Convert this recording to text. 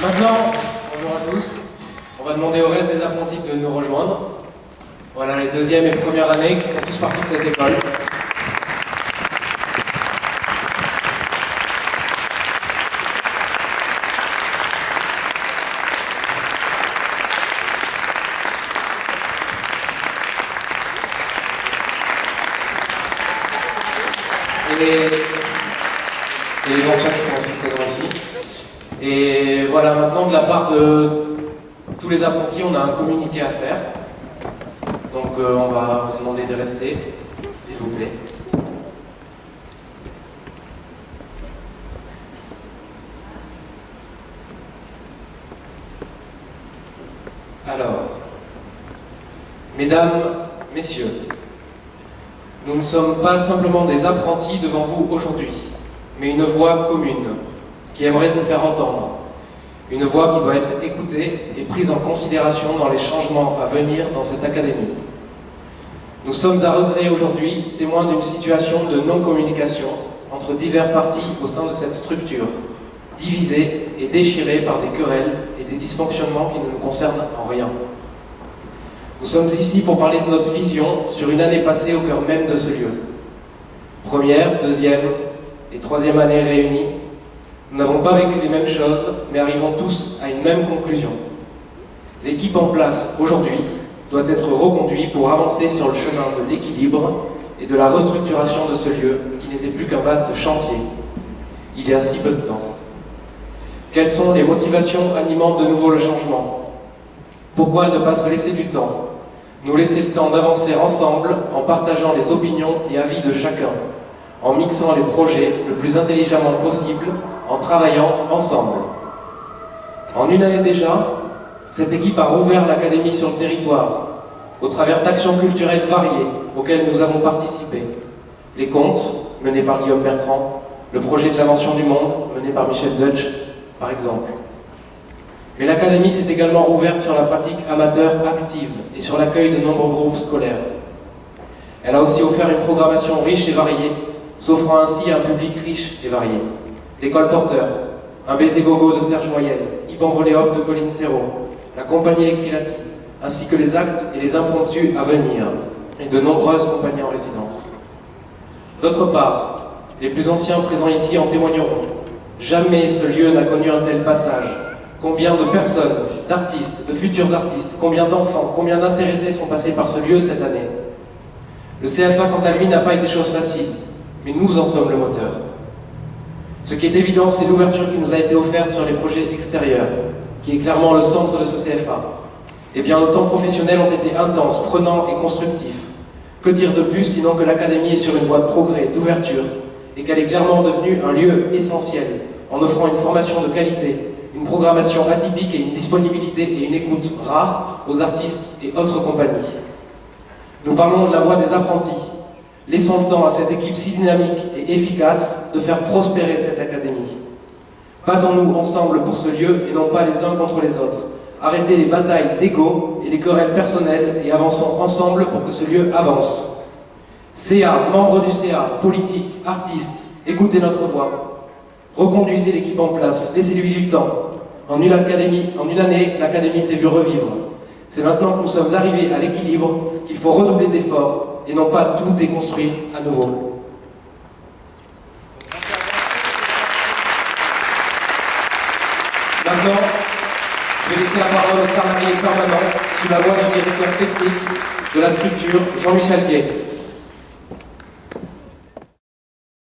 Maintenant, bonjour à tous, on va demander au reste des apprentis de nous rejoindre. Voilà les deuxième et première années qui font tous partie de cette école. Et les anciens qui sont aussi présents ici. Et voilà, maintenant de la part de tous les apprentis, on a un communiqué à faire. Donc on va vous demander de rester, s'il vous plaît. Alors, mesdames, messieurs, nous ne sommes pas simplement des apprentis devant vous aujourd'hui, mais une voix commune qui aimerait se faire entendre. Une voix qui doit être écoutée et prise en considération dans les changements à venir dans cette académie. Nous sommes à regret aujourd'hui témoins d'une situation de non-communication entre divers partis au sein de cette structure, divisée et déchirée par des querelles et des dysfonctionnements qui ne nous concernent en rien. Nous sommes ici pour parler de notre vision sur une année passée au cœur même de ce lieu. Première, deuxième et troisième année réunies, nous n'avons pas vécu les mêmes choses, mais arrivons tous à une même conclusion. L'équipe en place aujourd'hui doit être reconduite pour avancer sur le chemin de l'équilibre et de la restructuration de ce lieu qui n'était plus qu'un vaste chantier, il y a si peu de temps. Quelles sont les motivations animant de nouveau le changement? Pourquoi ne pas se laisser du temps? Nous laisser le temps d'avancer ensemble en partageant les opinions et avis de chacun, en mixant les projets le plus intelligemment possible, en travaillant ensemble. En une année déjà, cette équipe a rouvert l'académie sur le territoire, au travers d'actions culturelles variées auxquelles nous avons participé. Les contes, menés par Guillaume Bertrand, le projet de l'invention du monde, mené par Michel Deutsch, par exemple. Mais l'académie s'est également rouverte sur la pratique amateur active et sur l'accueil de nombreux groupes scolaires. Elle a aussi offert une programmation riche et variée, s'offrant ainsi à un public riche et varié. L'école Porteur, un baiser gogo de Serge Moyenne, Iban Voléop de Colline Serrault, la compagnie L'Écrilati, ainsi que les actes et les impromptus à venir, et de nombreuses compagnies en résidence. D'autre part, les plus anciens présents ici en témoigneront. Jamais ce lieu n'a connu un tel passage. Combien de personnes, d'artistes, de futurs artistes, combien d'enfants, combien d'intéressés sont passés par ce lieu cette année. Le CFA, quant à lui, n'a pas été chose facile, mais nous en sommes le moteur. Ce qui est évident, c'est l'ouverture qui nous a été offerte sur les projets extérieurs, qui est clairement le centre de ce CFA. Eh bien, nos temps professionnels ont été intenses, prenants et constructifs. Que dire de plus sinon que l'académie est sur une voie de progrès, d'ouverture, et qu'elle est clairement devenue un lieu essentiel, en offrant une formation de qualité, une programmation atypique et une disponibilité et une écoute rare aux artistes et autres compagnies. Nous parlons de la voix des apprentis. Laissons le temps à cette équipe si dynamique et efficace de faire prospérer cette académie. Battons-nous ensemble pour ce lieu et non pas les uns contre les autres. Arrêtez les batailles d'ego et les querelles personnelles et avançons ensemble pour que ce lieu avance. CA, membres du CA, politiques, artistes, écoutez notre voix. Reconduisez l'équipe en place, laissez-lui du temps. En une année, l'académie s'est vue revivre. C'est maintenant que nous sommes arrivés à l'équilibre qu'il faut redoubler d'efforts et non pas tout déconstruire à nouveau. Maintenant, je vais laisser la parole au salarié permanent sous la voix du directeur technique de la structure, Jean-Michel Gay.